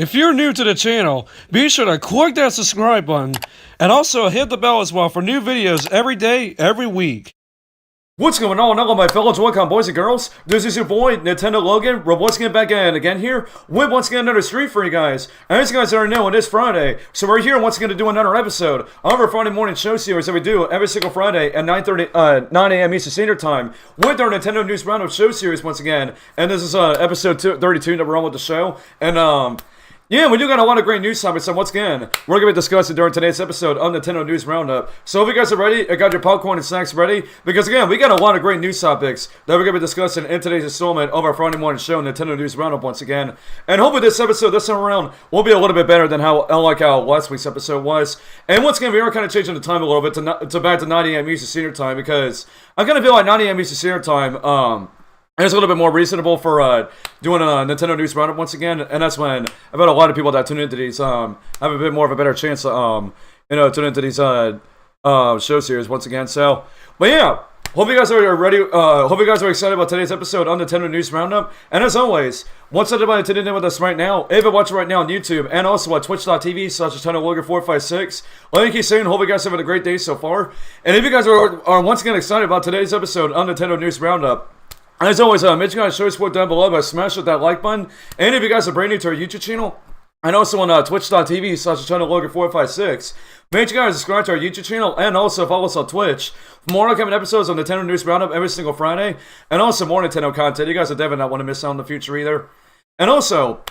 If you're new to the channel, be sure to click that subscribe button and also hit the bell as well for new videos every day, every week. What's going on, all my fellow Joy-Con boys and girls? This is your boy, Nintendo Logan. We're once again back again here with once again another stream for you guys. And as you guys already know, it is Friday, so we're here once again to do another episode of our Friday morning show series that we do every single Friday at 9 a.m. Eastern Standard Time with our Nintendo News Roundup show series once again. And this is episode 32 that we're on with the show. And yeah, we do got a lot of great news topics, so once again, we're going to be discussing during today's episode of Nintendo News Roundup. So if you guys are ready, I got your popcorn and snacks ready, because again, we got a lot of great news topics that we're going to be discussing in today's installment of our Friday morning show, Nintendo News Roundup once again. And hopefully this episode, this time around, will be a little bit better than how last week's episode was. And once again, we are kind of changing the time a little bit to back to 9 a.m. Eastern Standard Time, because I kind of feel like 9 a.m. Eastern Standard Time, it's a little bit more reasonable for doing a Nintendo News Roundup once again, and that's when I bet a lot of people that tune into these have a bit more of a better chance to tune into these show series once again. So, but yeah, hope you guys are ready. Hope you guys are excited about today's episode on Nintendo News Roundup. And as always, once everybody tuning in with us right now, if you're watching right now on YouTube and also at twitch.tv/NintendoLogan456, like I keep saying, hope you guys are having a great day so far. And if you guys are once again excited about today's episode on Nintendo News Roundup, as always, make sure you guys show your support down below by smashing that like button. And if you guys are brand new to our YouTube channel, and also on twitch.tv/NintendoLogan456, make sure you guys subscribe to our YouTube channel and also follow us on Twitch for more upcoming episodes of Nintendo News Roundup every single Friday, and also more Nintendo content. You guys will definitely not want to miss out in the future either. And also,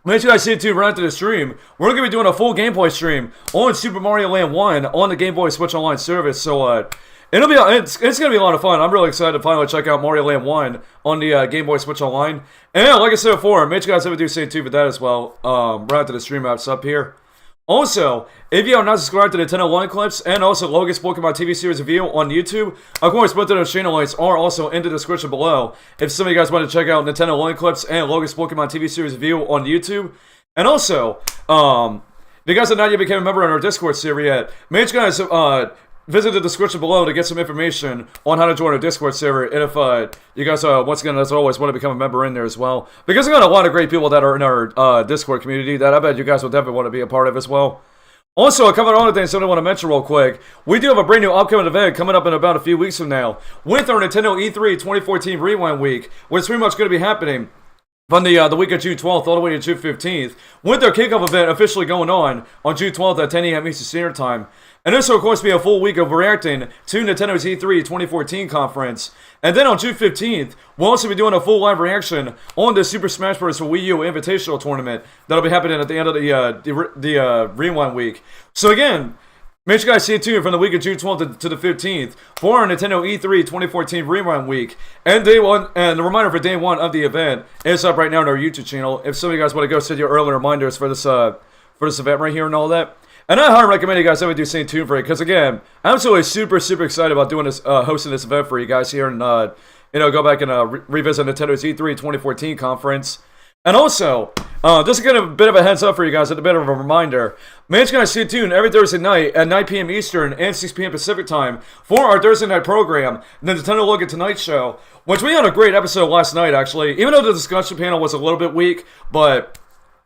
make sure you guys stay tuned right after the stream. We're going to be doing a full gameplay stream on Super Mario Land 1 on the Game Boy Switch Online service. So, it's gonna be a lot of fun. I'm really excited to finally check out Mario Land 1 on the Game Boy Switch Online. And like I said before, make sure you guys ever do stay tuned for that as well. Right after the stream wraps up here. Also, if you are not subscribed to Nintendo Line Clips and also Logan's Pokemon TV series review on YouTube, of course, both of those channel links are also in the description below. If some of you guys want to check out Nintendo Line Clips and Logan's Pokemon TV series review on YouTube, and also, if you guys have not yet become a member on our Discord server yet, make sure you guys visit the description below to get some information on how to join our Discord server. And if you guys, once again, as always, want to become a member in there as well, because we got a lot of great people that are in our Discord community that I bet you guys will definitely want to be a part of as well. Also, a couple of other things I want to mention real quick. We do have a brand new upcoming event coming up in about a few weeks from now with our Nintendo E3 2014 Rewind Week, which is pretty much going to be happening from the week of June 12th all the way to June 15th, with their kickoff event officially going on June 12th at 10 a.m. Eastern Standard Time. And this will, of course, be a full week of reacting to Nintendo's E3 2014 conference. And then on June 15th, we'll also be doing a full live reaction on the Super Smash Bros. For Wii U Invitational Tournament that'll be happening at the end of the Rewind Week. So again, make sure you guys stay tuned from the week of June 12th to the 15th for our Nintendo E3 2014 Rewind Week. And day one, and the reminder for day one of the event is up right now on our YouTube channel. If some of you guys want to go set your early reminders for this event right here and all that. And I highly recommend you guys ever do stay tuned for it, because again, I'm absolutely super excited about doing this, hosting this event for you guys here, and go back and revisit Nintendo's E3 2014 conference. And also, just to get a bit of a heads up for you guys, a bit of a reminder, make sure you guys stay tuned every Thursday night at 9 p.m. Eastern and 6 p.m. Pacific Time for our Thursday night program, the Nintendo Logan Tonight Show, which we had a great episode last night, actually, even though the discussion panel was a little bit weak, but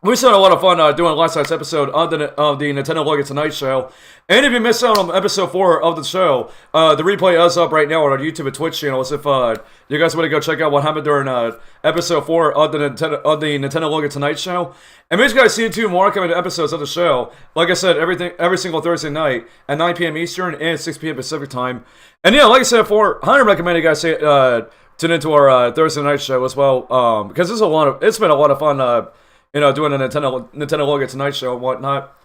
we still had a lot of fun doing last night's episode of the Nintendo Logan Tonight Show. And if you missed out on episode 4 of the show, the replay is up right now on our YouTube and Twitch channels. If you guys want to go check out what happened during episode 4 of the Nintendo Logan Tonight Show. And make sure you guys see 2 more upcoming episodes of the show. Like I said, every single Thursday night at 9 p.m. Eastern and 6 p.m. Pacific Time. And yeah, like I said before, I highly recommend you guys tune into our Thursday night show as well, because it's been a lot of fun. Doing a Nintendo Logan Tonight Show and whatnot.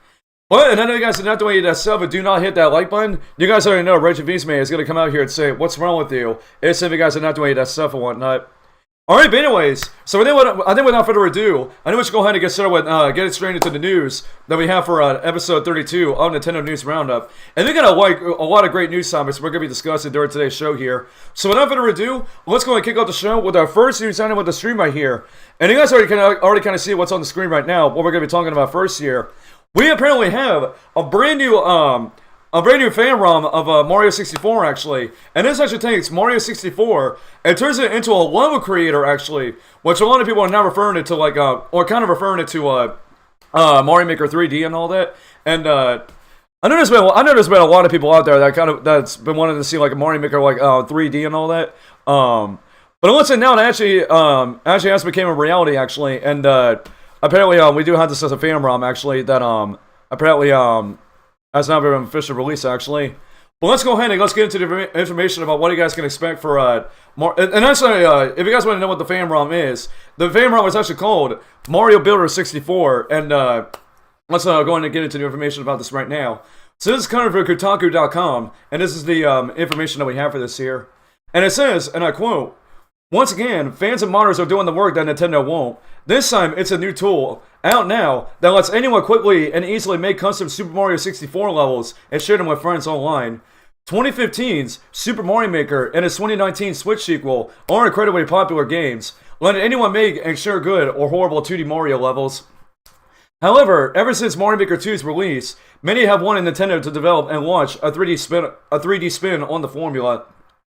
But, and I know you guys did not do any of that stuff, but do not hit that like button. You guys already know Rachel V's-Man is going to come out here and say, what's wrong with you? It's if you guys are not doing any of that stuff and whatnot. Alright, but anyways, so I think without further ado, I think we should go ahead and get started with, get straight into the news that we have for episode 32 of Nintendo News Roundup. And we got a lot of great news topics we're going to be discussing during today's show here. So without further ado, let's go and kick off the show with our first news item with the stream right here. And you guys already kind of see what's on the screen right now, what we're going to be talking about first here. We apparently have a brand new fan ROM of Mario 64, actually. And this actually takes Mario 64 and turns it into a level creator, actually. Which a lot of people are now referring it to, or kind of referring it to, Mario Maker 3D and all that. And I know there's been a lot of people out there that's been wanting to see like a Mario Maker like 3D and all that. But once and now it actually has become a reality actually, and apparently we do have this as a fan ROM actually that apparently has now been officially released actually. But let's go ahead and let's get into the information about what you guys can expect for more. And actually, if you guys want to know what the fan ROM is, the fan ROM is actually called Mario Builder 64, and let's go ahead and get into the information about this right now. So this is coming from Kotaku.com, and this is the information that we have for this here. And it says, and I quote, "Once again, fans and modders are doing the work that Nintendo won't. This time, it's a new tool, out now, that lets anyone quickly and easily make custom Super Mario 64 levels and share them with friends online. 2015's Super Mario Maker and its 2019 Switch sequel are incredibly popular games, letting anyone make and share good or horrible 2D Mario levels. However, ever since Mario Maker 2's release, many have wanted Nintendo to develop and launch a 3D spin on the formula,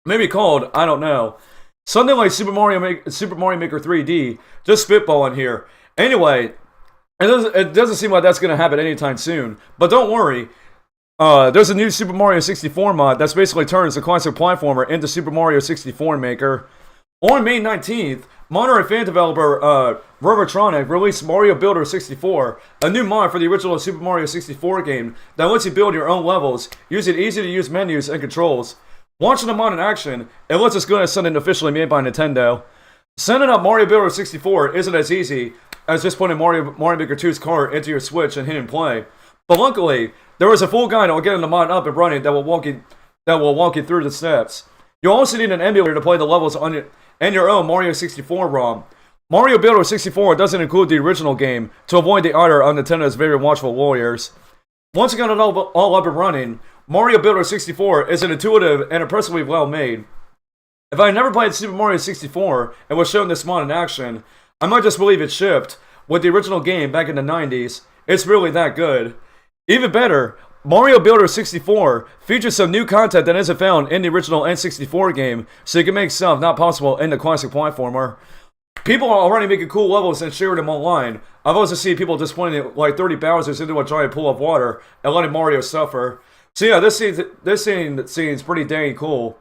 maybe called, I don't know, something like Super Mario Maker 3D. Just spitballing here. Anyway, it doesn't seem like that's going to happen anytime soon. But don't worry. There's a new Super Mario 64 mod that's basically turns the classic platformer into Super Mario 64 Maker. On May 19th, modder and fan developer Robotronic released Mario Builder 64, a new mod for the original Super Mario 64 game that lets you build your own levels using easy-to-use menus and controls. Watching the mod in action, it looks as good as something officially made by Nintendo. Setting up Mario Builder 64 isn't as easy as just putting Mario Maker 2's cart into your Switch and hitting play. But luckily, there is a full guide on getting the mod up and running that will walk you through the steps. You'll also need an emulator to play the levels on your own Mario 64 ROM. Mario Builder 64 doesn't include the original game to avoid the ire of Nintendo's very watchful lawyers. Once you got it all up and running, Mario Builder 64 is an intuitive and impressively well made. If I had never played Super Mario 64 and was shown this mod in action, I might just believe it shipped with the original game back in the 90s. It's really that good. Even better, Mario Builder 64 features some new content that isn't found in the original N64 game, so you can make stuff not possible in the classic platformer. People are already making cool levels and sharing them online. I've also seen people just putting like 30 Bowsers into a giant pool of water and letting Mario suffer. So yeah, this scene seems pretty dang cool.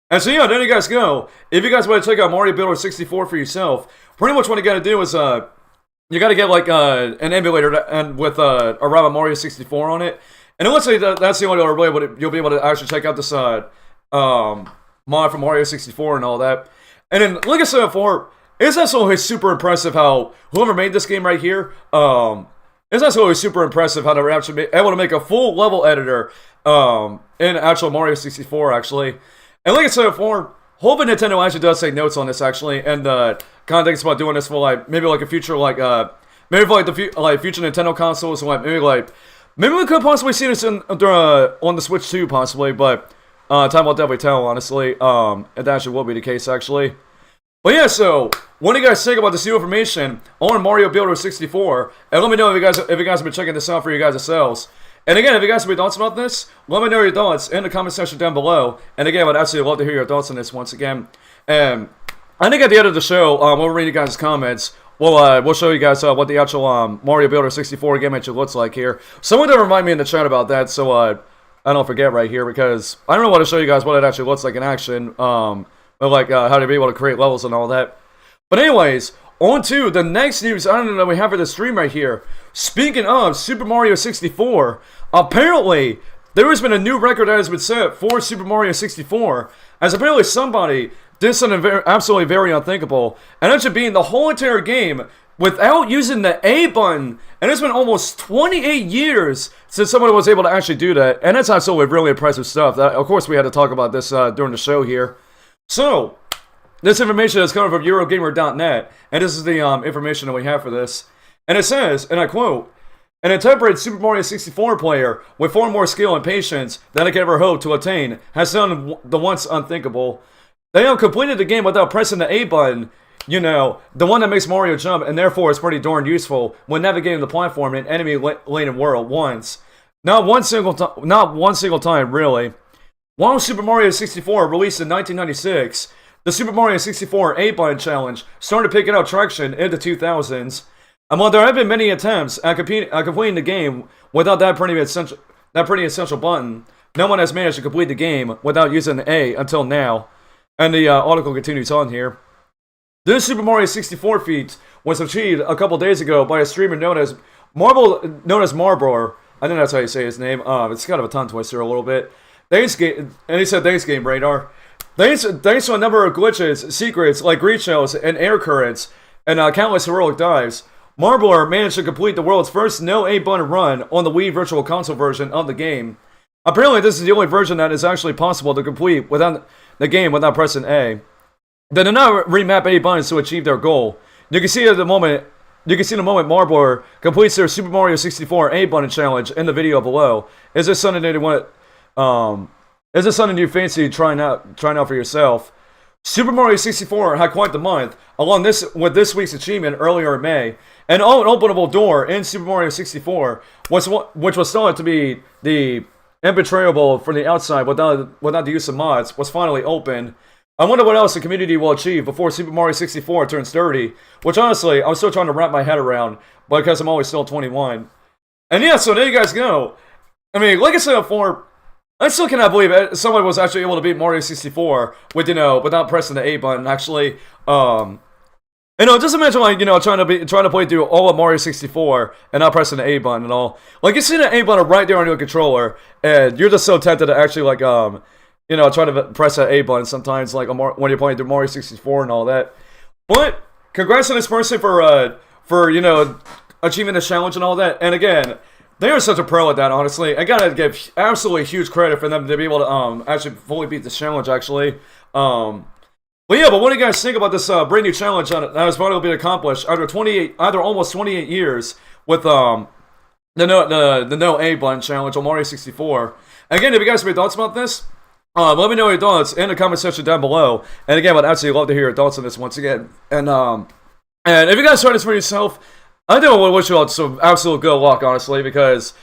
And so yeah, there you guys go. If you guys want to check out Mario Builder 64 for yourself, pretty much what you got to do is you got to get like an emulator and with a Roundup Mario 64 on it. And it looks like that's the only way you'll be able to actually check out this mod for Mario 64 and all that. And then, like I said before, it's absolutely super impressive how whoever made this game right here, it's absolutely super impressive how they're actually able to make a full level editor in actual Mario 64 actually. And like I said before, hoping Nintendo actually does take notes on this actually, and kind of thinks about doing this for like maybe like a future maybe for like the future Nintendo consoles, and maybe we could possibly see this on the Switch too, possibly, but time will definitely tell, honestly. If that actually will be the case, actually. But yeah, so what do you guys think about this new information on Mario Builder 64? And let me know if you guys have been checking this out for you guys yourselves. And again, if you guys have any thoughts about this, let me know your thoughts in the comment section down below. And again, I'd absolutely love to hear your thoughts on this once again. And I think at the end of the show, we'll read you guys' comments. We'll show you guys what the actual Mario Builder 64 game actually looks like here. Someone did remind me in the chat about that, so I don't forget right here, because I don't know what to show you guys what it actually looks like in action, but like how to be able to create levels and all that. But anyways, on to the next news item that we have for the stream right here. Speaking of Super Mario 64, apparently there has been a new record that has been set for Super Mario 64, as apparently somebody did something absolutely very unthinkable, and that should be in the whole entire game without using the A button. And it's been almost 28 years since someone was able to actually do that, and that's absolutely really impressive stuff. Of course, we had to talk about this during the show here. So, this information is coming from Eurogamer.net, and this is the information that we have for this. And it says, and I quote, "An intemperate Super Mario 64 player with far more skill and patience than I could ever hope to attain has done the once unthinkable. They have completed the game without pressing the A button, you know, the one that makes Mario jump, and therefore is pretty darn useful when navigating the platform in an enemy-laden world once. Not one single time, really. While Super Mario 64 released in 1996, the Super Mario 64 A button challenge started picking up traction in the 2000s. And while there have been many attempts at completing the game without that pretty essential button, no one has managed to complete the game without using the A until now. And the article continues on here. This Super Mario 64 feat was achieved a couple days ago by a streamer known as Marbor. I think that's how you say his name. It's kind of a tongue twister a little bit. And he said, "Thanks, Game Radar. Thanks to a number of glitches, secrets like greed shells and air currents, and countless heroic dives, Marbler managed to complete the world's first no A button run on the Wii Virtual Console version of the game. Apparently, this is the only version that is actually possible to complete without the game without pressing A. They did not remap any buttons to achieve their goal. You can see the moment Marbler completes their Super Mario 64 A button challenge in the video below. Is this something you fancy trying out for yourself? Super Mario 64 had quite the month, along with this week's achievement earlier in May. An openable door in Super Mario 64, which was thought to be the unbetrayable from the outside without the use of mods, was finally open. I wonder what else the community will achieve before Super Mario 64 turns 30, which honestly, I'm still trying to wrap my head around, because I'm always still 21. And yeah, so there you guys go. I mean, like I said before, I still cannot believe someone was actually able to beat Mario 64 with, without pressing the A button, actually. Just imagine, like, trying to play through all of Mario 64 and not pressing the A button and all. Like, you see the A button right there on your controller, and you're just so tempted to actually, like, try to press that A button sometimes, like, when you're playing through Mario 64 and all that. But, congrats to this person for achieving this challenge and all that. And again, they are such a pro at that, honestly. I gotta give absolutely huge credit for them to be able to actually fully beat this challenge, actually. But what do you guys think about this brand new challenge that was finally being accomplished either almost 28 years with the no A button challenge on Mario 64? Again, if you guys have any thoughts about this, let me know your thoughts in the comment section down below. And again, I'd absolutely love to hear your thoughts on this once again. And if you guys try this for yourself, I do want to wish you all some absolute good luck, honestly, because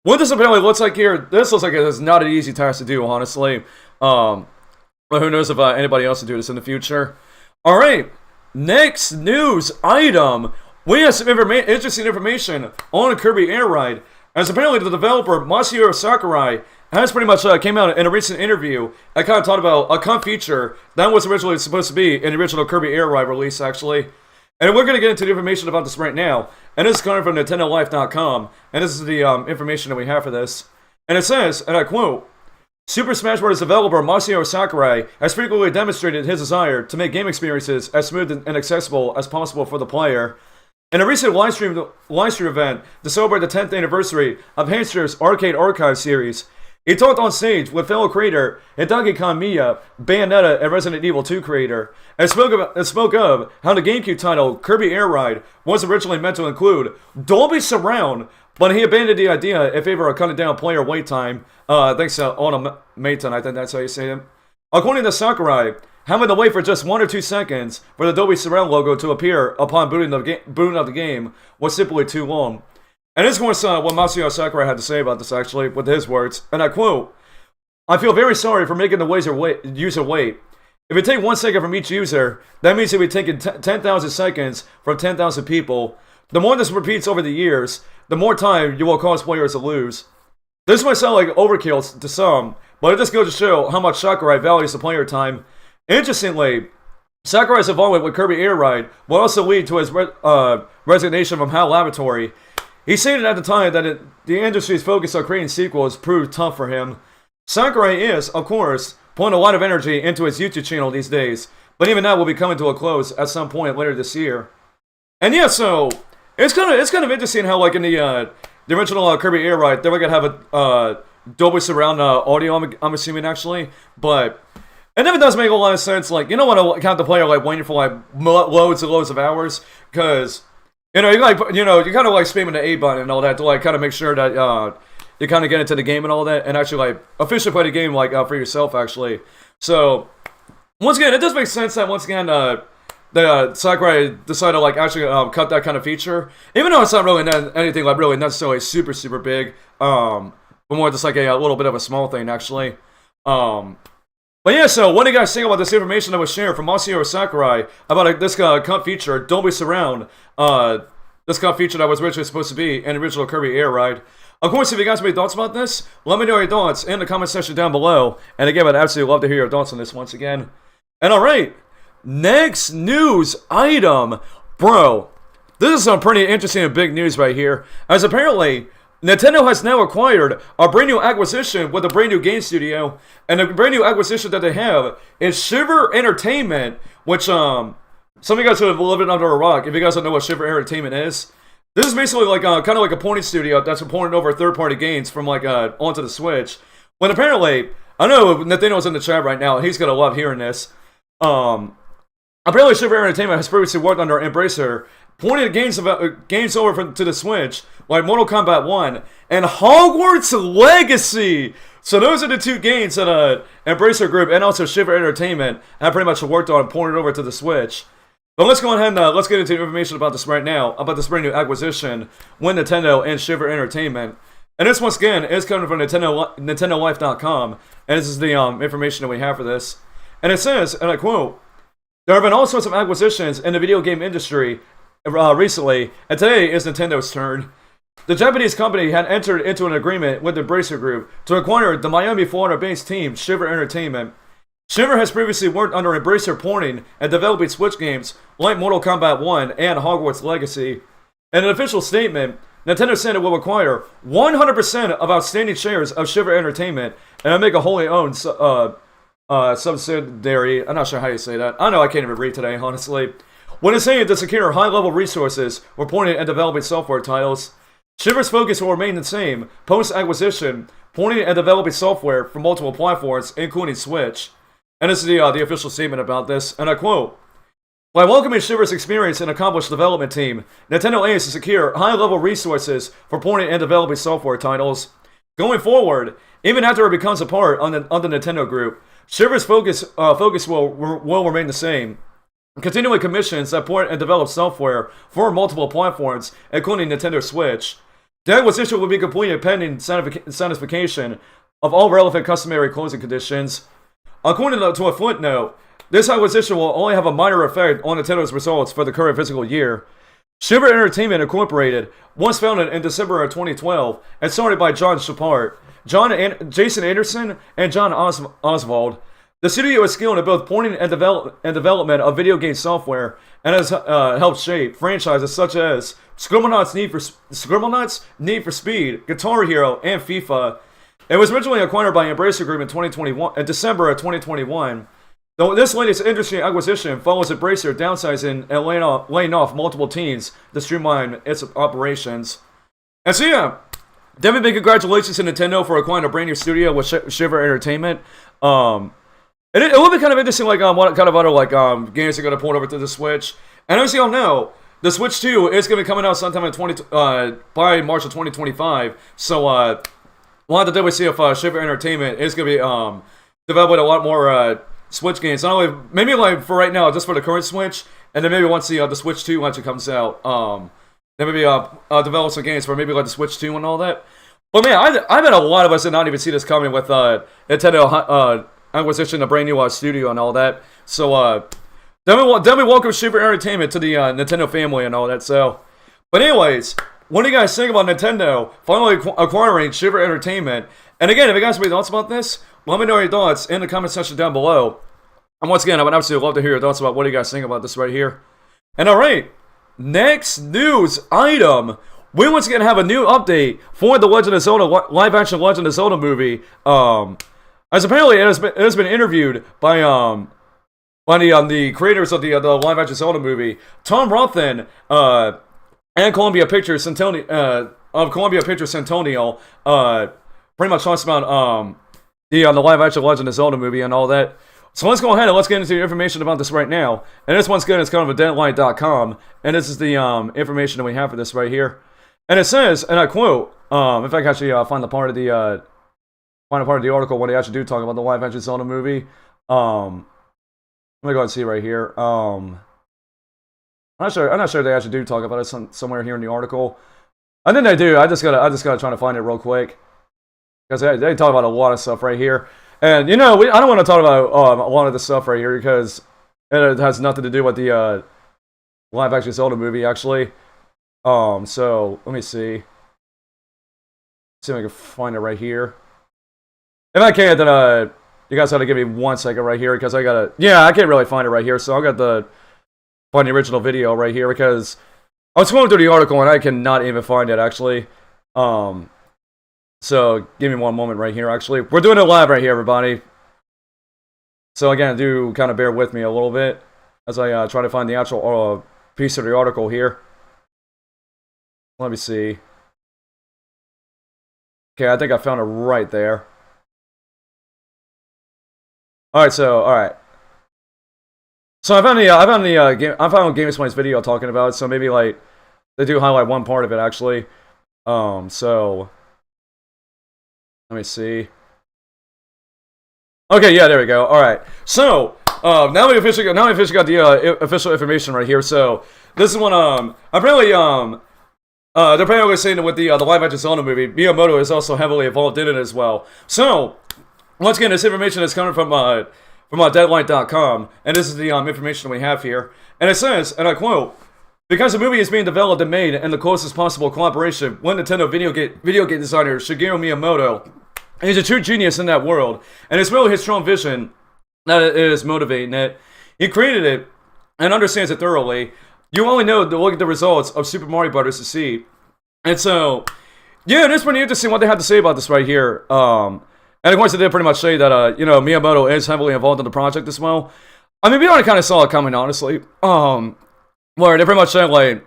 what this apparently looks like here, this looks like it is not an easy task to do, honestly. But who knows if anybody else will do this in the future. Alright, next news item. We have some interesting information on Kirby Air Ride, as apparently the developer, Masahiro Sakurai, has pretty much came out in a recent interview and kind of talked about a CUNT feature that was originally supposed to be in the original Kirby Air Ride release, actually. And we're going to get into the information about this right now. And this is coming from NintendoLife.com. And this is the information that we have for this. And it says, and I quote, Super Smash Bros. Developer Masahiro Sakurai has frequently demonstrated his desire to make game experiences as smooth and accessible as possible for the player. In a recent livestream event to celebrate the 10th anniversary of Hamster's Arcade Archive series, he talked on stage with fellow creator Hideki Kamiya, Bayonetta, and Resident Evil 2 creator, and spoke of how the GameCube title Kirby Air Ride was originally meant to include Dolby Surround, but he abandoned the idea in favor of cutting down player wait time. Thanks to Ona Mayton, I think that's how you say it. According to Sakurai, having to wait for just 1 or 2 seconds for the Dolby Surround logo to appear upon booting of the game was simply too long. And this was what Masahiro Sakurai had to say about this, actually, with his words. And I quote, I feel very sorry for making the user wait. If you take 1 second from each user, that means you'll be taking 10,000 seconds from 10,000 people. The more this repeats over the years, the more time you will cause players to lose. This might sound like overkill to some, but it just goes to show how much Sakurai values the player time. Interestingly, Sakurai's involvement with Kirby Air Ride will also lead to his resignation from HAL Laboratory. He stated at the time that the industry's focus on creating sequels proved tough for him. Sakurai is, of course, putting a lot of energy into his YouTube channel these days, but even that will be coming to a close at some point later this year. And yeah, so it's kind of interesting how, like, in the original Kirby Air Ride, they were gonna have a Dolby Surround audio. I'm assuming, actually, but it never does make a lot of sense. Like, you don't want to count the player like waiting for like loads and loads of hours, because you kind of like spamming the A button and all that to like kind of make sure that you kind of get into the game and all that, and actually like officially play the game like for yourself, actually. So once again, it does make sense that once again the Sakurai decided to like actually cut that kind of feature, even though it's not really anything like really necessarily super big, but more just like a little bit of a small thing, actually. But yeah, so what do you guys think about this information that was shared from Masahiro Sakurai about this CUNT feature, Dolby Surround? The this kind of feature that was originally supposed to be an original Kirby Air Ride. Of course, if you guys have any thoughts about this, let me know your thoughts in the comment section down below. And again, I'd absolutely love to hear your thoughts on this once again. And alright, next news item. Bro, this is some pretty interesting and big news right here. As apparently, Nintendo has now acquired a brand new acquisition with a brand new game studio. And the brand new acquisition that they have is Shiver Entertainment, which, some of you guys have lived under a rock if you guys don't know what Shiver Entertainment is. This is basically like kind of like a porting studio that's porting over third-party games from like onto the Switch. When apparently, I know Nathaniel's in the chat right now, and he's gonna love hearing this. Apparently, Shiver Entertainment has previously worked under Embracer, porting games over to the Switch, like Mortal Kombat 1 and Hogwarts Legacy. So those are the two games that Embracer Group and also Shiver Entertainment have pretty much worked on porting over to the Switch. But let's go ahead and let's get into information about this right now, about this brand new acquisition with Nintendo and Shiver Entertainment. And this, once again, is coming from NintendoLife.com, and this is the information that we have for this. And it says, and I quote, "There have been all sorts of acquisitions in the video game industry recently, and today is Nintendo's turn. The Japanese company had entered into an agreement with the Embracer Group to acquire the Miami, Florida-based team Shiver Entertainment. Shiver has previously worked under Embracer porting and developing Switch games like Mortal Kombat 1 and Hogwarts Legacy. In an official statement, Nintendo said it will acquire 100% of outstanding shares of Shiver Entertainment and make a wholly owned subsidiary." I'm not sure how you say that. I know I can't even read today, honestly. When it's saying to secure high-level resources for porting and developing software titles, Shiver's focus will remain the same post-acquisition, porting and developing software for multiple platforms, including Switch. And this is the official statement about this, and I quote, "By welcoming Shiver's experienced and accomplished development team, Nintendo aims to secure high-level resources for porting and developing software titles. Going forward, even after it becomes a part of the Nintendo Group, Shiver's focus will remain the same, continuing commissions that port and develop software for multiple platforms, including Nintendo Switch. The acquisition will be completed pending satisfaction of all relevant customary closing conditions. According to a footnote, this acquisition will only have a minor effect on Nintendo's results for the current fiscal year. Shiver Entertainment Incorporated was founded in December of 2012 and started by John Shepard, Jason Anderson, and John Oswald. The studio is skilled in both porting and development of video game software and has helped shape franchises such as Scribblenauts Need for Speed, Guitar Hero, and FIFA. It was originally acquired by Embracer Group in December of 2021. Though this latest industry acquisition follows Embracer downsizing and laying off multiple teams to streamline its operations. And so yeah, definitely big congratulations to Nintendo for acquiring a brand new studio with Shiver Entertainment. It will be kind of interesting, like what kind of other like games are going to port over to the Switch. And as you all know, the Switch 2 is going to be coming out sometime in by March of 2025. So we'll have to definitely see if Shiver Entertainment is going to be developing a lot more Switch games. Not only, maybe like for right now, just for the current Switch, and then maybe once the Switch 2 actually comes out, then maybe develop some games for maybe like the Switch 2 and all that. But man, I bet a lot of us did not even see this coming with Nintendo acquisition, a brand new studio and all that. So definitely welcome Shiver Entertainment to the Nintendo family and all that. So, but anyways, what do you guys think about Nintendo finally acquiring Shiver Entertainment? And again, if you guys have any thoughts about this, let me know your thoughts in the comment section down below. And once again, I would absolutely love to hear your thoughts about what do you guys think about this right here. And alright, next news item. We once again have a new update for the Legend of Zelda live-action Legend of Zelda movie. As apparently it has been interviewed by the creators of the live-action Zelda movie, Tom Rothman, and Columbia Pictures Centennial, pretty much talks about the live-action Legend of Zelda movie and all that. So let's go ahead and let's get into the information about this right now. And this once again is kind of a deadline.com, and this is the information that we have for this right here. And it says, and I quote, if I can actually find the part of the article when they actually do talk about the live-action Zelda movie. Let me go ahead and see right here. I'm not sure if they actually do talk about it somewhere here in the article. I think they do. I just gotta try to find it real quick, because they talk about a lot of stuff right here. And you know, I don't want to talk about a lot of the stuff right here because it has nothing to do with the live-action Zelda movie actually. So let me see. See if I can find it right here. If I can't, then you guys have to give me 1 second right here because I gotta. Yeah, I can't really find it right here, so I got to find the original video right here because I was going through the article and I cannot even find it actually. So give me 1 moment right here. Actually, we're doing it live right here, everybody. So again, do kind of bear with me a little bit as I try to find the actual piece of the article here. Let me see. Okay, I think I found it right there. All right, so I found Game Explain's video talking about it. So maybe like they do highlight one part of it actually. So let me see. Okay, yeah, there we go. All right, so now we officially got the official information right here. So this is one apparently they're apparently saying that with the live action Zelda movie, Miyamoto is also heavily involved in it as well. So once again, this information is coming from Deadline.com, and this is the information we have here. And it says, and I quote, "Because the movie is being developed and made in the closest possible collaboration with Nintendo video game designer Shigeru Miyamoto, he's a true genius in that world, and it's really his strong vision that is motivating it. He created it and understands it thoroughly. You only know to look at the results of Super Mario Bros. To see." And so, yeah, it is pretty interesting what they have to say about this right here. And of course, they did pretty much say that, Miyamoto is heavily involved in the project as well. I mean, we already kind of saw it coming, honestly. Where they pretty much said, like,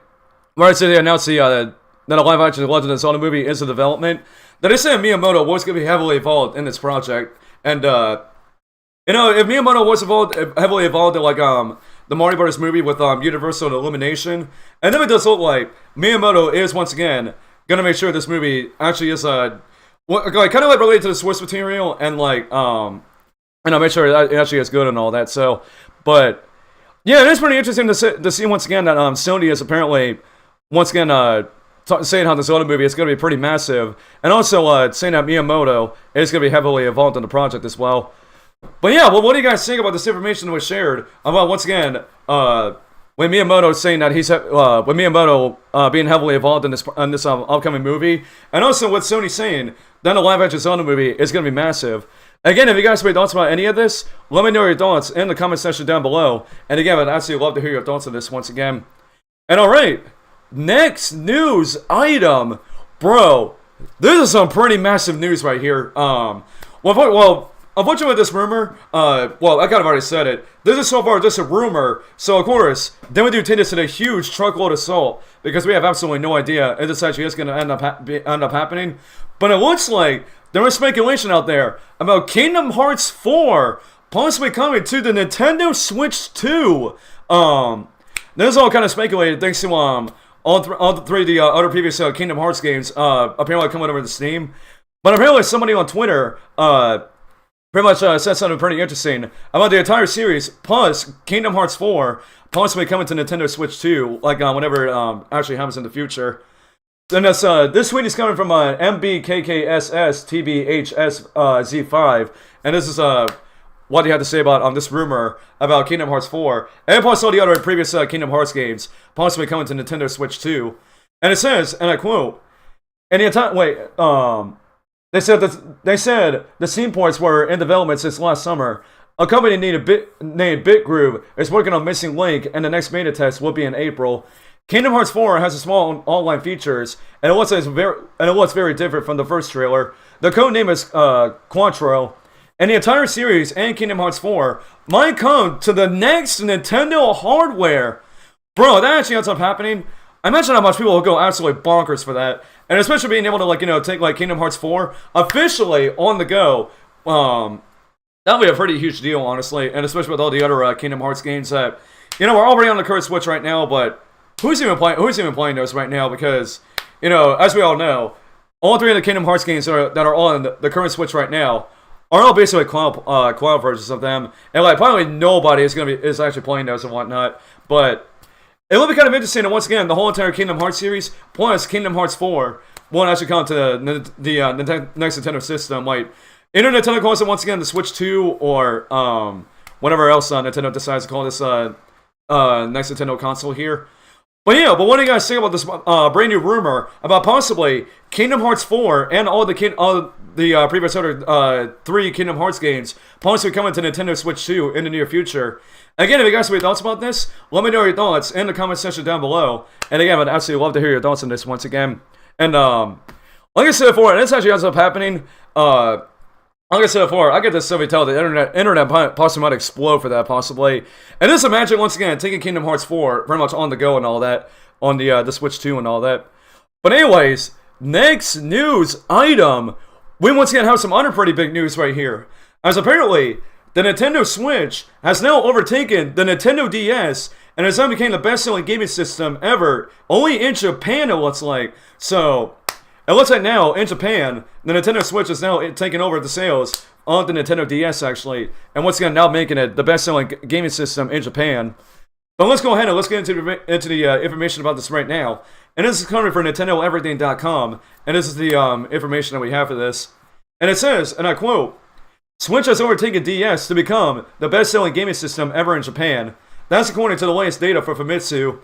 where they announced that a live-action Legend of Zelda movie is in development, that they said Miyamoto was going to be heavily involved in this project. And, if Miyamoto was heavily involved in, like, the Mario Bros. Movie with Universal and Illumination, and then it does look like Miyamoto is, once again, going to make sure this movie actually is, kind of like related to the source material, and like make sure that it actually is good and all that. So, but yeah, it is pretty interesting to see once again that Sony is apparently once again saying how the Zelda movie is going to be pretty massive, and also saying that Miyamoto is going to be heavily involved in the project as well. But yeah, well, what do you guys think about this information that was shared about once again when Miyamoto saying that he's being heavily involved in this upcoming movie, and also what Sony's saying that the live-action Zelda movie is going to be massive. Again, if you guys have any thoughts about any of this, let me know your thoughts in the comment section down below. And again, I'd absolutely love to hear your thoughts on this once again. And alright, next news item. Bro, this is some pretty massive news right here. Unfortunately with this rumor, I kind of already said it. This is so far just a rumor, so of course, then we do take this in a huge truckload of salt, because we have absolutely no idea if this actually is going to end up happening. But it looks like there is speculation out there about Kingdom Hearts 4 possibly coming to the Nintendo Switch 2. This is all kind of speculated thanks to all three of the other previous Kingdom Hearts games apparently coming over to Steam. But apparently somebody on Twitter pretty much said something pretty interesting about the entire series, plus Kingdom Hearts 4 possibly coming to Nintendo Switch 2, like whenever it actually happens in the future. And this tweet is coming from MBKKSSTBHSZ5, and this is what they had to say about this rumor about Kingdom Hearts 4, and plus all the other previous Kingdom Hearts games possibly coming to Nintendo Switch 2. And it says, and I quote, "In the entire They said the scene ports were in development since last summer. A company named BitGroove is working on Missing Link, and the next beta test will be in April. Kingdom Hearts 4 has a small online features, and it looks very different from the first trailer. The code name is Quattro, and the entire series and Kingdom Hearts 4 might come to the next Nintendo hardware." Bro, that actually ends up happening. I imagine how much people will go absolutely bonkers for that. And especially being able to, take, Kingdom Hearts 4 officially on the go. That'll be a pretty huge deal, honestly. And especially with all the other Kingdom Hearts games that, we're already on the current Switch right now, but who's even playing those right now? Because, as we all know, all three of the Kingdom Hearts games that are on the current Switch right now are all basically cloud versions of them. And, probably nobody is actually playing those and whatnot. But it will be kind of interesting, and once again, the whole entire Kingdom Hearts series, plus Kingdom Hearts 4, won't actually come to the next Nintendo system. Either Nintendo calls it once again the Switch 2, or whatever else Nintendo decides to call this next Nintendo console here. But yeah, but what do you guys think about this brand new rumor about possibly Kingdom Hearts 4 and all the previous other 3 Kingdom Hearts games possibly coming to Nintendo Switch 2 in the near future? Again, if you guys have any thoughts about this, let me know your thoughts in the comment section down below. And again, I'd absolutely love to hear your thoughts on this once again. And like I said before, and this actually ends up happening. Like I said before, I get this stuff tell the internet possibly might explode for that possibly. And just imagine once again taking Kingdom Hearts 4 very much on the go and all that on the Switch 2 and all that. But anyways, next news item, we once again have some other pretty big news right here. As apparently the Nintendo Switch has now overtaken the Nintendo DS and has now become the best-selling gaming system ever, only in Japan it looks like. So it looks like now, in Japan, the Nintendo Switch is now taking over the sales of the Nintendo DS, actually. And once again, now making it the best-selling gaming system in Japan. But let's go ahead and let's get into the information about this right now. And this is coming from NintendoEverything.com. And this is the information that we have for this. And it says, and I quote, Switch has overtaken DS to become the best-selling gaming system ever in Japan. That's according to the latest data from Famitsu.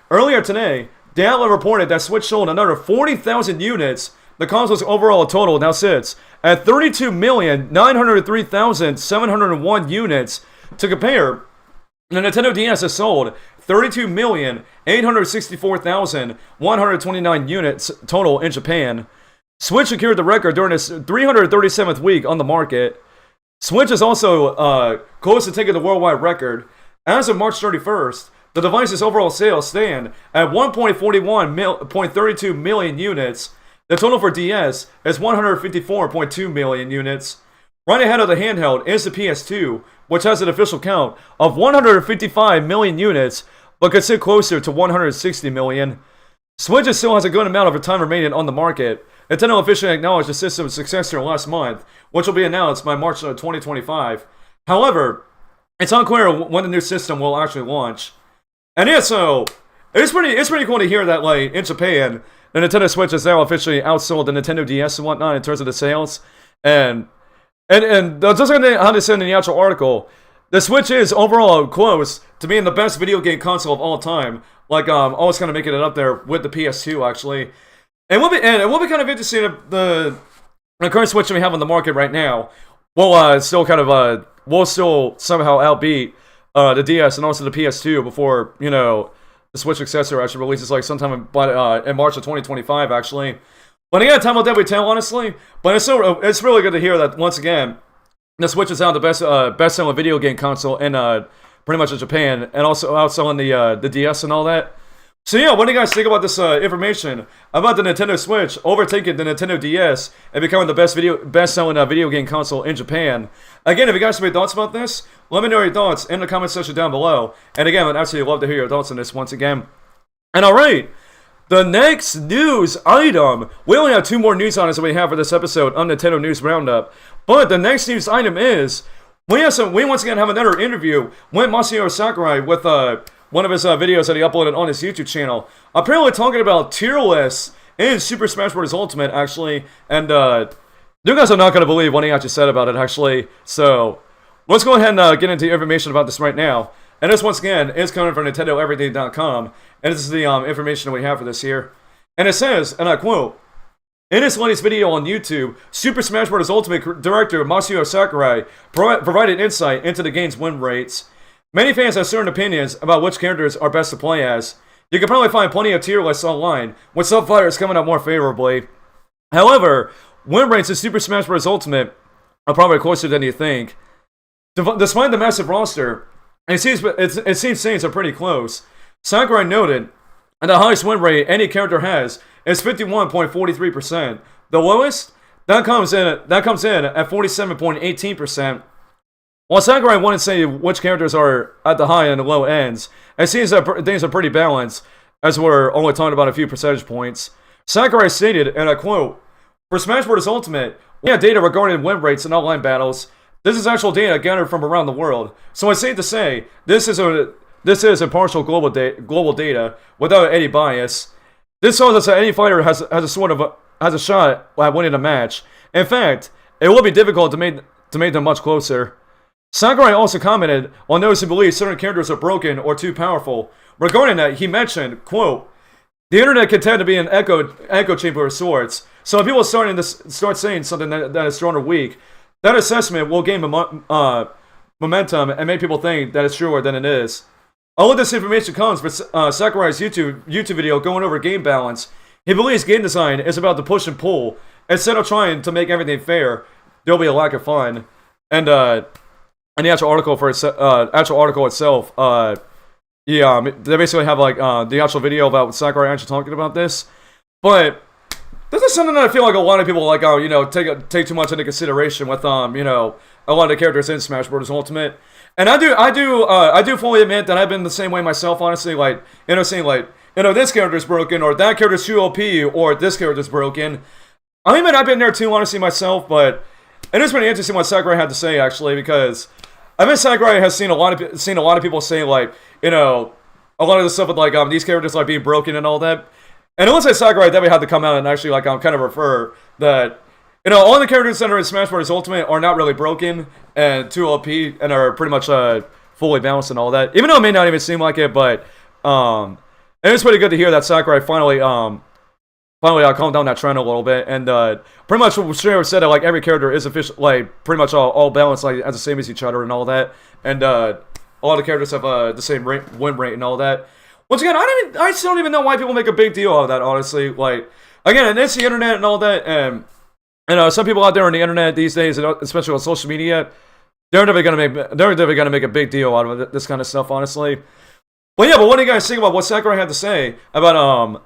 Earlier today, the outlet reported that Switch sold another 40,000 units. The console's overall total now sits at 32,903,701 units. To compare, the Nintendo DS has sold 32,864,129 units total in Japan. Switch secured the record during its 337th week on the market. Switch is also close to taking the worldwide record. As of March 31st, the device's overall sales stand at 1.32 million units. The total for DS is 154.2 million units. Right ahead of the handheld is the PS2, which has an official count of 155 million units, but could sit closer to 160 million. Switch still has a good amount of time remaining on the market. Nintendo officially acknowledged the system's successor last month, which will be announced by March 2025. However, it's unclear when the new system will actually launch. And yeah, so it's pretty cool to hear that, like, in Japan, the Nintendo Switch has now officially outsold the Nintendo DS and whatnot in terms of the sales. And just like how they said in the actual article, the Switch is overall close to being the best video game console of all time. Like, always kind of making it up there with the PS2 actually. And it will be kind of interesting if the current Switch that we have on the market right now will still somehow outbeat the DS and also the PS2 before, you know, the Switch successor actually releases like sometime in March of 2025 actually. But again, time will definitely tell, honestly. But it's really good to hear that once again, the Switch is now the best-selling video game console in pretty much in Japan, and also outselling the DS and all that. So yeah, what do you guys think about this information about the Nintendo Switch overtaking the Nintendo DS and becoming the best-selling video game console in Japan? Again, if you guys have any thoughts about this, let me know your thoughts in the comment section down below. And again, I'd absolutely love to hear your thoughts on this once again. And alright, the next news item, we only have 2 more news items that we have for this episode on Nintendo News Roundup. But the next news item is, we once again have another interview with Masahiro Sakurai with one of his videos that he uploaded on his YouTube channel. Apparently talking about tier lists in Super Smash Bros. Ultimate, actually. And you guys are not going to believe what he actually said about it, actually. So let's go ahead and get into information about this right now. And this, once again, is coming from NintendoEverything.com. And this is the information that we have for this here. And it says, and I quote, in his latest video on YouTube, Super Smash Bros. Ultimate director Masahiro Sakurai provided insight into the game's win rates. Many fans have certain opinions about which characters are best to play as. You can probably find plenty of tier lists online, with some fighters coming up more favorably. However, win rates in Super Smash Bros. Ultimate are probably closer than you think. Despite the massive roster, it seems things are pretty close. Sakurai noted, and the highest win rate any character has is 51.43%. The lowest, that comes in at 47.18%. While Sakurai wouldn't say which characters are at the high and the low ends, it seems that things are pretty balanced, as we're only talking about a few percentage points. Sakurai stated, and I quote, for Smash Bros. Ultimate, we have data regarding win rates in online battles. This is actual data gathered from around the world, so it's safe to say this is impartial global data without any bias. This shows us that any fighter has a shot at winning a match. In fact, it will be difficult to make them much closer. Sakurai also commented on those who believe certain characters are broken or too powerful. Regarding that, he mentioned, quote, "The internet can tend to be an echo chamber of sorts. So if people start saying something that is strong or weak, that assessment will gain momentum and make people think that it's truer than it is." All of this information comes from Sakurai's YouTube video going over game balance. He believes game design is about the push and pull. Instead of trying to make everything fair, there'll be a lack of fun. And the actual article itself, yeah, they basically have like the actual video about Sakurai actually talking about this. But this is something that I feel like a lot of people like, take too much into consideration with a lot of the characters in Smash Bros. Ultimate. And I do fully admit that I've been the same way myself, honestly, like, saying like, this character's broken, or that character's too OP, or this character's broken. I mean, I've been there too, honestly, myself, but it is pretty interesting what Sakurai had to say, actually, because I mean, Sakurai has seen a lot of people say, like, a lot of the stuff with, like, these characters, like, being broken and all that. And it looks like Sakurai definitely had to come out and actually, like, kind of refer that, all the characters that are in Smash Bros. Ultimate are not really broken and too OP and are pretty much fully balanced and all that. Even though it may not even seem like it, but it is pretty good to hear that Sakurai finally calmed down that trend a little bit, and pretty much straight said that like every character is official, like pretty much all balanced, like as the same as each other and all that, and all the characters have the same win rate and all that. Once again, I still don't even know why people make a big deal out of that. Honestly, like again, and it's the internet and all that, and some people out there on the internet these days, especially on social media, they're never gonna make a big deal out of this kind of stuff, honestly. But yeah, but what do you guys think about what Sakurai had to say about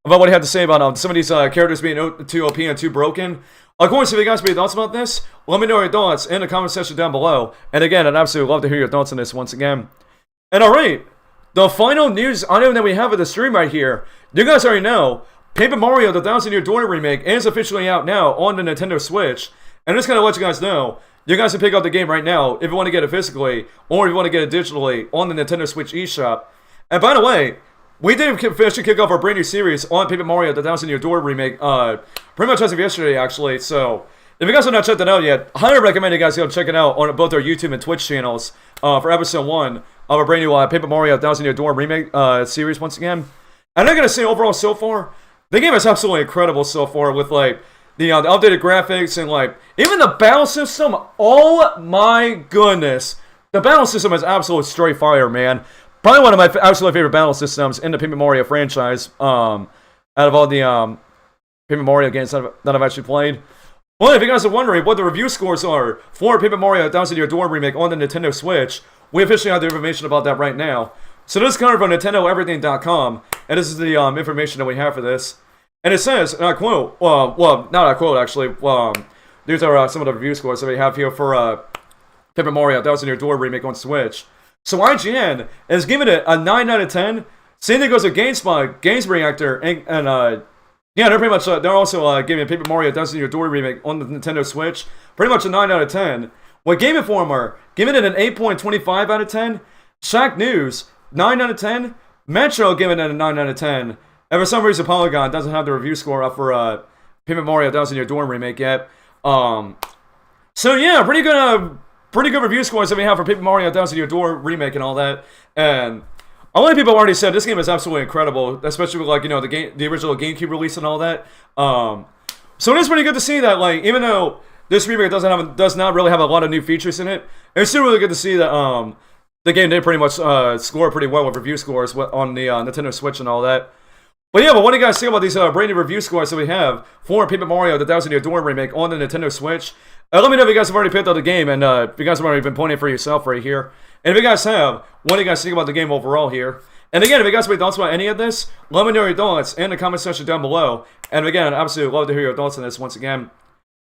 what he had to say about some of these characters being too OP and too broken? Of course, if you guys have any thoughts about this, let me know your thoughts in the comment section down below. And again, I'd absolutely love to hear your thoughts on this once again. And alright, the final news item that we have of the stream right here. You guys already know, Paper Mario The 1000-Year Door Remake is officially out now on the Nintendo Switch. And I'm just going to let you guys know, you guys can pick up the game right now if you want to get it physically, or if you want to get it digitally on the Nintendo Switch eShop. And by the way, we did officially kick off our brand new series on Paper Mario The 1000-Year Door Remake, pretty much as of yesterday, actually. So, if you guys have not checked that out yet, I highly recommend you guys go check it out on both our YouTube and Twitch channels for episode 1 of our brand new Paper Mario 1000-Year Door Remake series once again. And I'm going to say overall so far, the game is absolutely incredible so far with like the updated graphics and like even the battle system. Oh my goodness. The battle system is absolute straight fire, man. Probably one of my absolute favorite battle systems in the Paper Mario franchise out of all the Paper Mario games that I've actually played. Well, if you guys are wondering what the review scores are for Paper Mario 1000-Year Door Remake on the Nintendo Switch, we officially have the information about that right now. So this is coming from NintendoEverything.com, and this is the information that we have for this. And it says, and I quote, well, not I quote actually, these are some of the review scores that we have here for Paper Mario 1000-Year Door Remake on Switch. So IGN is giving it a 9 out of 10. Same thing goes to GameSpot, Games Reactor, and yeah, they're pretty much, they're also giving Paper Mario 1000-Year Door Remake on the Nintendo Switch pretty much a 9 out of 10. With Game Informer, giving it an 8.25 out of 10. Shack News, 9 out of 10. Metro giving it a 9 out of 10. And for some reason, Polygon doesn't have the review score up for Paper Mario 1000-Year Door Remake yet. So yeah, pretty good review scores that we have for Paper Mario 1000-Year Door Remake and all that. And a lot of people have already said this game is absolutely incredible, especially with like the original GameCube release and all that. So it is pretty good to see that like even though this remake does not really have a lot of new features in it, it's still really good to see that the game did pretty much score pretty well with review scores on the Nintendo Switch and all that. But yeah, but what do you guys think about these brand new review scores that we have for Paper Mario The 1000-Year Door Remake on the Nintendo Switch? Let me know if you guys have already picked up the game and if you guys have already been playing it for yourself right here. And if you guys have, what do you guys think about the game overall here? And again, if you guys have any thoughts about any of this, let me know your thoughts in the comment section down below. And again, I'd absolutely love to hear your thoughts on this once again.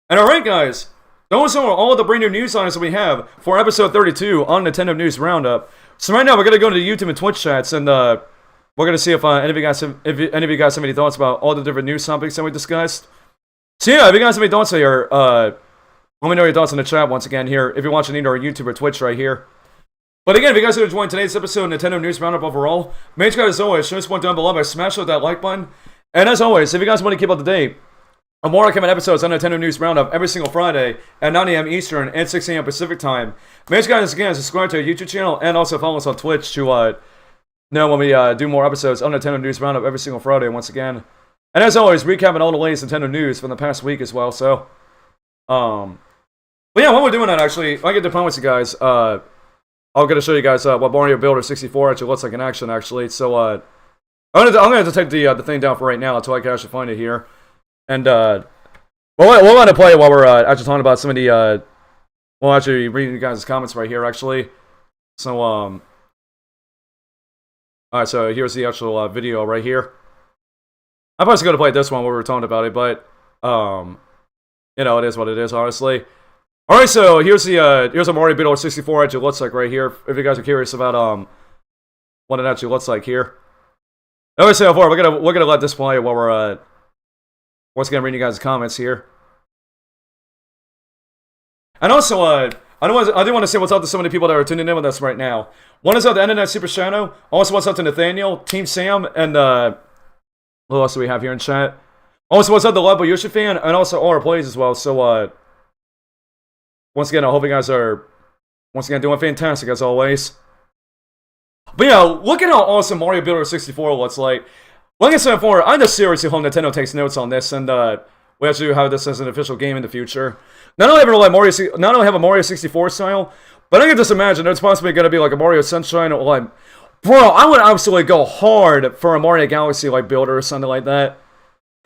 And alright guys, those are all of the brand new news items that we have for episode 32 on Nintendo News Roundup. So right now we're going to go to the YouTube and Twitch chats and we're going to see if any of you guys have any thoughts about all the different news topics that we discussed. So yeah, if you guys have any thoughts here, let me know your thoughts in the chat once again here, if you're watching either on YouTube or Twitch right here. But again, if you guys have enjoyed today's episode of Nintendo News Roundup overall, make sure as always, show us one down below by smashing that like button. And as always, if you guys want to keep up to date More upcoming episodes on Nintendo News Roundup every single Friday at 9 a.m. Eastern and 6 a.m. Pacific Time. Make sure guys again subscribe to our YouTube channel and also follow us on Twitch to know when we do more episodes on Nintendo News Roundup every single Friday once again. And as always, recapping all the latest Nintendo news from the past week as well. So, but yeah, while we're doing that, actually, I get to promise you guys, I'm gonna show you guys what Mario Builder 64 actually looks like in action. Actually, so I'm gonna have to take the thing down for right now until I can actually find it here. And we'll want to play it while we're actually talking about some of the well, actually reading you guys' comments right here actually. So all right, so here's the actual video right here. I'm probably going to play this one where we were talking about it, but you know, it is what it is, honestly. All right, so here's a Mario Builder 64 actually looks like right here. If you guys are curious about what it actually looks like here. Okay, so far we're gonna let this play while we're once again reading you guys' comments here. And also, I do want to say what's up to so many people that are tuning in with us right now. One is up to Internet Super Shadow. Also, what's up to Nathaniel, Team Sam, and who else do we have here in chat? Also, what's up to Lebo Yoshi Fan, and also all our plays as well. So, once again, I hope you guys are doing fantastic as always. But yeah, look at how awesome Mario Builder 64 looks like. Like I said before, I just seriously hope Nintendo takes notes on this, and we actually have this as an official game in the future. Not only have a Mario 64 style, but I can just imagine it's possibly going to be like a Mario Sunshine or like, bro, I would absolutely go hard for a Mario Galaxy like builder or something like that.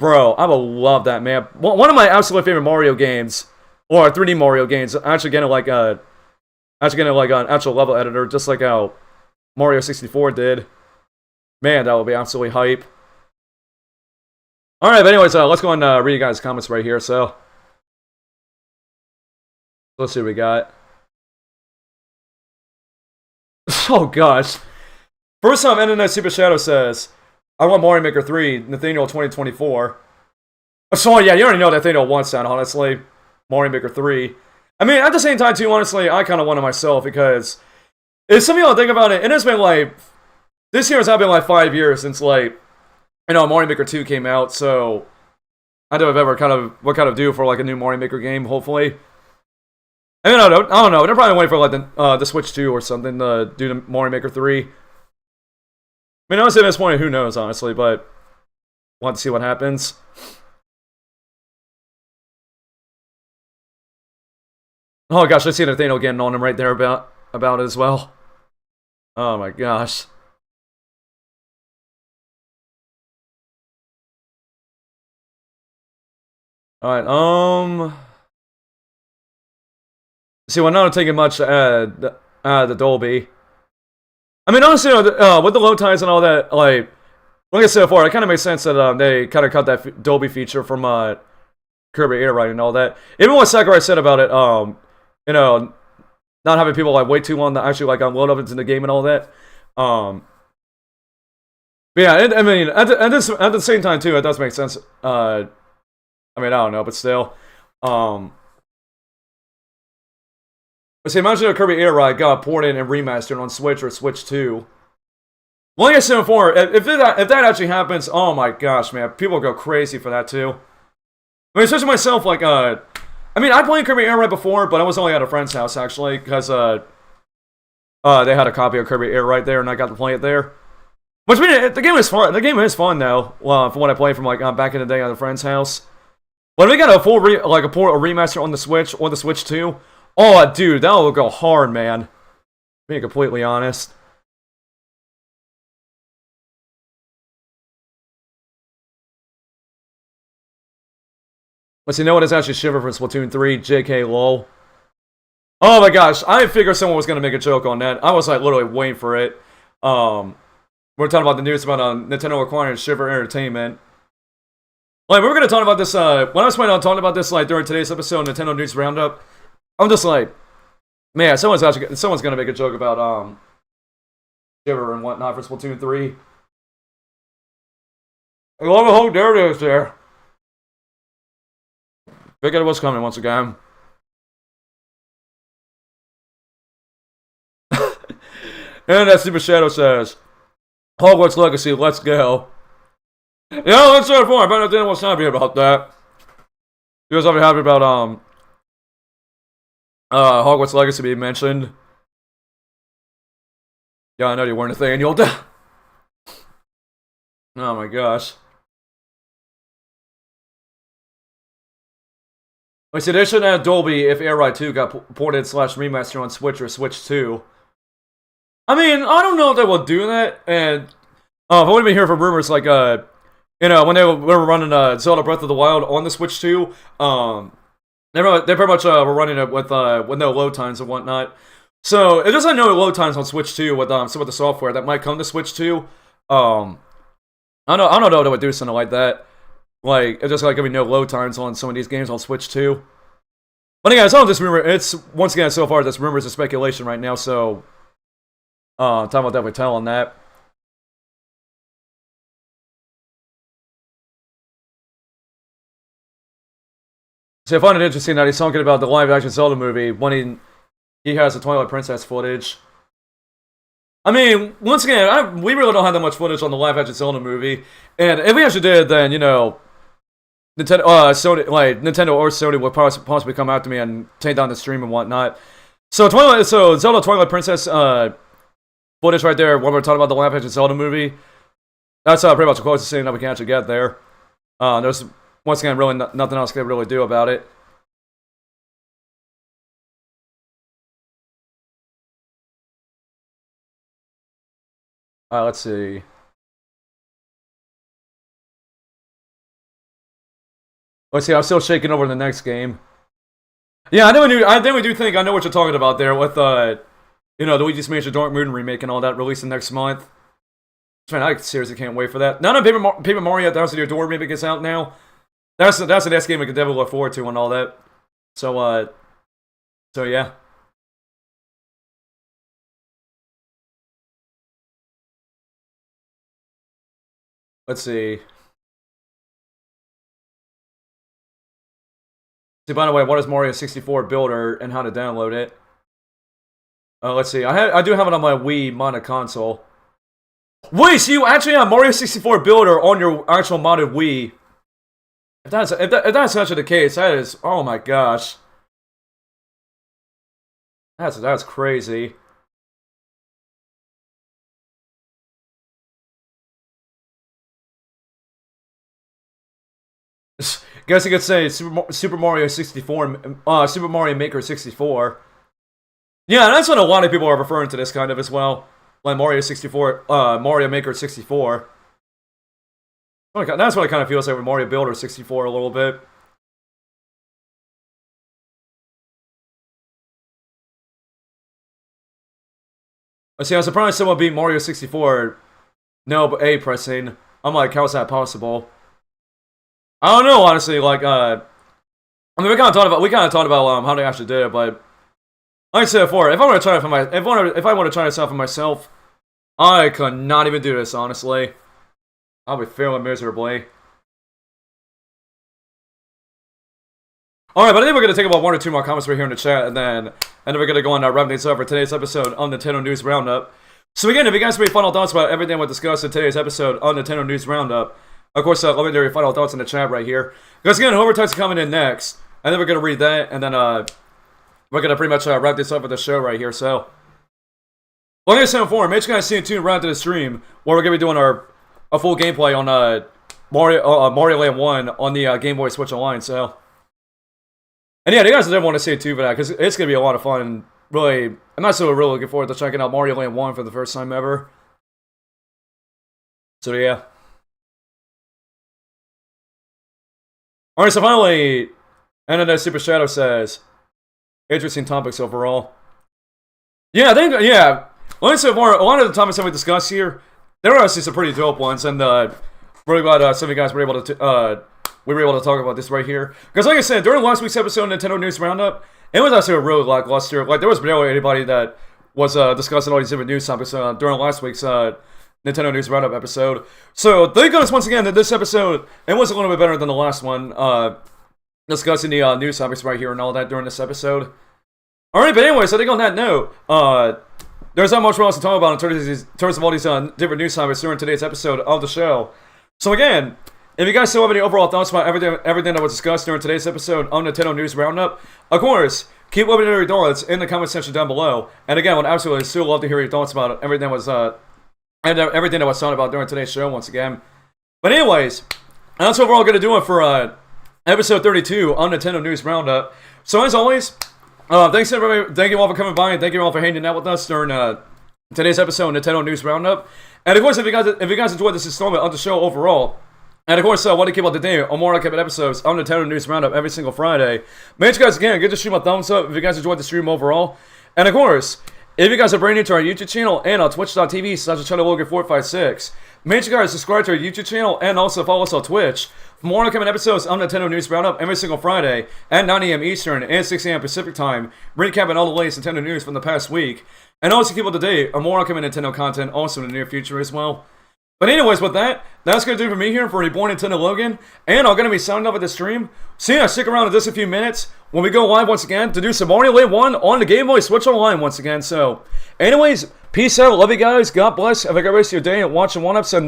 Bro, I would love that, man. One of my absolute favorite Mario games, or 3D Mario games, actually getting like an actual level editor, just like how Mario 64 did. Man, that would be absolutely hype. Alright, but anyways, let's go and read you guys' comments right here, so. Let's see what we got. Oh gosh. First time Internet Super Shadow says, I want Mario Maker 3, Nathaniel 2024. So yeah, you already know Nathaniel wants that, honestly. Mario Maker 3. I mean, at the same time too, honestly, I kind of want it myself, because if some of y'all think about it, it has been like, this year has been like 5 years since like, you know, Mario Maker 2 came out, so I don't know if ever what kind of do for like a new Mario Maker game, hopefully. I mean, I don't know. They're probably waiting for like the Switch 2 or something to do the Mario Maker 3. I mean, honestly, at this point, who knows, honestly, but we'll have to see what happens. Oh gosh, I see Nathaniel getting on him right there about it as well. Oh my gosh. Alright, see, we're not taking much to add the Dolby. I mean, honestly, with the low tides and all that, like I said before, it kind of makes sense that they kind of cut that Dolby feature from Kirby Air Ride and all that. Even what Sakurai said about it, you know, not having people like wait too long to actually like unload up into the game and all that. But yeah, I mean, at the same time too, it does make sense. I mean, I don't know, but still. See, imagine if Kirby Air Ride got ported and remastered on Switch or Switch 2. Well, like I said before, if that actually happens, oh my gosh, man, people go crazy for that too. I mean, especially myself, like, I mean, I played Kirby Air Ride before, but I was only at a friend's house, actually, because, they had a copy of Kirby Air Ride there, and I got to play it there. Which, I mean, the game is fun. The game is fun, though, from what I played from, like, back in the day at a friend's house. But if we got a full, a remaster on the Switch, or the Switch 2, oh, dude, that will go hard, man. Being completely honest. Let's see, no one has actually shivered for Splatoon 3, JK lol. Oh my gosh, I figured someone was going to make a joke on that. I was like literally waiting for it. We're talking about the news about Nintendo acquiring Shiver Entertainment. Like, we were going to talk about this, when I was planning on talking about this, like, during today's episode, Nintendo News Roundup, I'm just like, man, someone's going to make a joke about, Shiver and whatnot for Splatoon 3. I love the whole there it is there. Figured what's coming once again. And that Super Shadow says, Hogwarts Legacy, let's go. Yeah, let's start for. I bet I didn't want to be about that. You guys already happy about Hogwarts Legacy being mentioned? Yeah, I know you weren't a thing. You'll die. Oh my gosh. Like, see, they shouldn't have Dolby if Air Ride 2 got ported / remastered on Switch or Switch 2. I mean, I don't know if they will do that, and if I wouldn't be here for rumors like, you know, when they were running Zelda Breath of the Wild on the Switch 2, they pretty much were running it with no load times and whatnot. So it doesn't no load times on Switch 2 with some of the software that might come to Switch 2. I don't know if they would do something like that. Like, it's just like giving no load times on some of these games on Switch 2. But again, it's all just rumor. It's, once again, so far, this rumors and speculation right now, so time will definitely tell on that. So I find it interesting that he's talking about the live-action Zelda movie when he has the Twilight Princess footage. I mean, once again, we really don't have that much footage on the live-action Zelda movie, and if we actually did, then, you know, Nintendo or Sony would possibly come after me and take down the stream and whatnot. So Zelda Twilight Princess footage right there, when we're talking about the live-action Zelda movie, that's pretty much the closest thing that we can actually get there. There's, once again, really nothing else can really do about it. Let's see. Let's see, I'm still shaking over the next game. Yeah, I think we do think I know what you're talking about there with, you know, the Luigi's Mansion Dark Moon remake and all that releasing next month. Man, I seriously can't wait for that. Now that Paper Mario Thousand Year Door remake is out now, that's the next game we can definitely look forward to and all that. So yeah. Let's see. See, by the way, what is Mario 64 Builder and how to download it? Let's see. I do have it on my Wii modded console. Wait, so you actually have Mario 64 Builder on your actual modded Wii? If that's actually the case, that is, oh my gosh, that's crazy. Guess you could say Super Mario 64, Super Mario Maker 64. Yeah, that's what a lot of people are referring to this kind of as well. Like Mario 64, Mario Maker 64. That's what it kind of feels like with Mario Builder 64 a little bit. I see, I'm surprised someone beat Mario 64. No, but A pressing. I'm like, how's that possible? I don't know, honestly. Like, I mean, we kind of talked about how they actually did it, but like I said before, if I want to try it for if I want to try this out for myself, I could not even do this, honestly. I'll be failing miserably. Alright, but I think we're going to take about 1 or 2 more comments right here in the chat, and then we're going to go on wrap things up for today's episode on Nintendo News Roundup. So again, if you guys have any final thoughts about everything we discussed in today's episode on Nintendo News Roundup, of course, let me know your final thoughts in the chat right here. Because again, whoever types coming in next, and then we're going to read that, and then we're going to pretty much wrap this up with the show right here, so. Like I said before, make sure you guys stay tuned right to the stream, where we're going to be doing a full gameplay on Mario Land 1 on the Game Boy Switch Online, so. And yeah, you guys didn't want to stay tuned for that, because it's going to be a lot of fun, and really, I'm not so really looking forward to checking out Mario Land 1 for the first time ever. So yeah. Alright, so finally, Internet Super Shadow says, interesting topics overall. Yeah, I think, yeah, like I said before, a lot of the topics that we discussed here, there were actually some pretty dope ones, and really glad some of you guys were able to talk about this right here. Because like I said, during last week's episode of Nintendo News Roundup, it was actually a really lackluster. Like, there was barely anybody that was discussing all these different news topics during last week's Nintendo News Roundup episode. So, thank goodness once again that this episode, it was a little bit better than the last one, discussing the news topics right here and all that during this episode. Alright, but anyways, I think on that note, there's not much else to talk about in terms of all these different news topics during today's episode of the show. So again, if you guys still have any overall thoughts about everything that was discussed during today's episode on Nintendo News Roundup, of course, keep letting me know your thoughts in the comment section down below. And again, I would absolutely still love to hear your thoughts about everything that was talked about during today's show once again. But anyways, that's overall going to do it for episode 32 on Nintendo News Roundup. So as always, thanks everybody. Thank you all for coming by, and thank you all for hanging out with us during today's episode of Nintendo News Roundup. And of course, if you guys enjoyed this installment of the show overall, and of course, I want to keep up to date on more upcoming episodes on Nintendo News Roundup every single Friday. Make sure you guys, again, give the stream a thumbs up if you guys enjoyed the stream overall. And of course, if you guys are brand new to our YouTube channel and on twitch.tv/ChinaLogan456, make sure you guys subscribe to our YouTube channel and also follow us on Twitch for more upcoming episodes on Nintendo News Roundup every single Friday at 9 a.m. Eastern and 6 a.m. Pacific Time, recapping all the latest Nintendo news from the past week. And also keep up to date on more upcoming Nintendo content also in the near future as well. But anyways, with that, that's going to do it for me here for Reborn Nintendo Logan. And I'm going to be signing off with the stream. So yeah, stick around in just a few minutes when we go live once again to do some Mario Land 1 on the Game Boy Switch Online once again. So, anyways, peace out. Love you guys. God bless. Have a great rest of your day and watching one-ups. And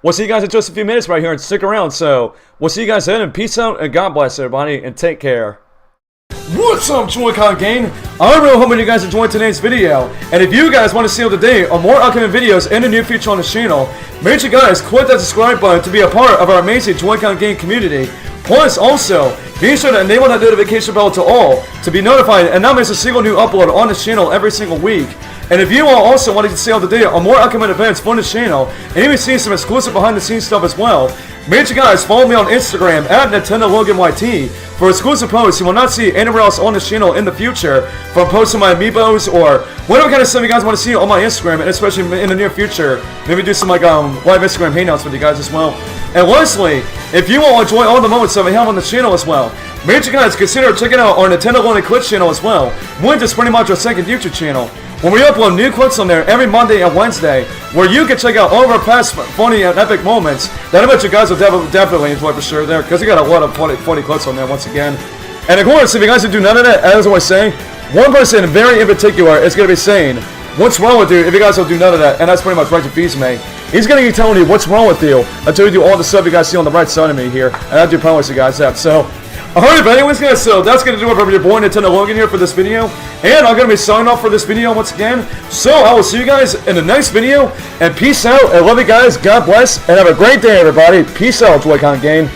we'll see you guys in just a few minutes right here. And stick around. So, we'll see you guys then. And peace out. And God bless everybody. And take care. What's up, Joy-Con gang? I'm really hoping you guys enjoyed today's video, and if you guys want to stay up to date on more upcoming videos in the near future on this channel, make sure you guys click that subscribe button to be a part of our amazing Joy-Con gang community. Plus, also, be sure to enable that notification bell to all to be notified and not miss a single new upload on this channel every single week. And if you all also want to stay up to date on more upcoming events from this channel, and even see some exclusive behind-the-scenes stuff as well, make sure you guys follow me on Instagram at NintendoLoganYT for exclusive posts you will not see anywhere else on this channel in the future, from posting my amiibos or whatever kind of stuff you guys want to see on my Instagram, and especially in the near future, maybe do some live Instagram hangouts with you guys as well. And lastly, if you all enjoy all the moments that we have on the channel as well, make sure you guys consider checking out our Nintendo Logan Glitch channel as well, which is pretty much our second YouTube channel, when we upload new clips on there every Monday and Wednesday, where you can check out all of our past funny and epic moments that I bet you guys will definitely enjoy for sure there, because we got a lot of funny clips on there once again. And of course, if you guys do none of that, as I always say, one person very in particular is going to be saying, what's wrong with you if you guys don't do none of that? And that's pretty much right to Fizme. He's going to be telling you what's wrong with you until you do all the stuff you guys see on the right side of me here. And I do promise you guys that. So, alright, but anyways guys, so that's going to do it for your boy Nintendo Logan here for this video. And I'm going to be signing off for this video once again. So I will see you guys in the next video. And peace out, and love you guys, God bless, and have a great day everybody. Peace out, Joy-Con gang.